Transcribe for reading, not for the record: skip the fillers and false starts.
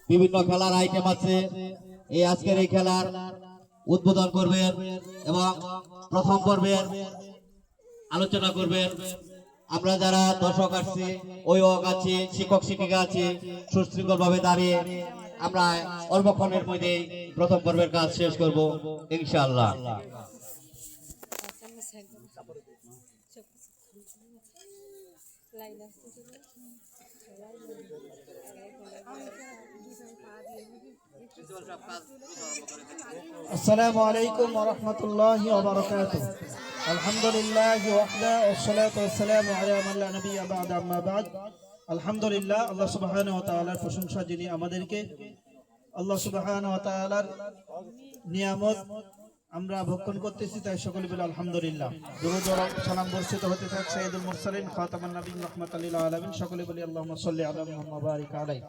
বিভিন্ন খেলার আইটেম আছে। এই আজকের এই খেলার উদ্বোধন করবেন এবং প্রথম পর্বের আলোচনা করবেন। আমরা যারা দর্শক আসছি, অভিভাবক আছি, শিক্ষক শিক্ষিকা আছি, সুশৃঙ্খল ভাবে দাঁড়িয়ে আমরা অল্পক্ষণের মধ্যে প্রথম পর্বের কাজ শেষ করব ইনশাআল্লাহ। السلام عليكم ورحمة الله وبركاته. الحمد لله وحده والصلاة والسلام على من لا نبي بعد أما بعد. الحمد لله الله سبحانه وتعالى প্রশংসা যিনি আমাদেরকে আল্লাহ সুবহানাহু ওয়া তাআলার নিয়ামত আমরা ভক্ষণ করতেছি, তাই সকলে বলে আলহামদুলিল্লাহ। দরুদ ও সালাম বর্ষিত হতে থাক সাইয়্যিদুল মুরসালিন খাতামুন নবিয়্যিন রাহমাতাল লিল আলামিন। সকলে বলি আল্লাহুম্মা সাল্লি আলা মুহাম্মাদ ওয়া বারিক আলাইহি।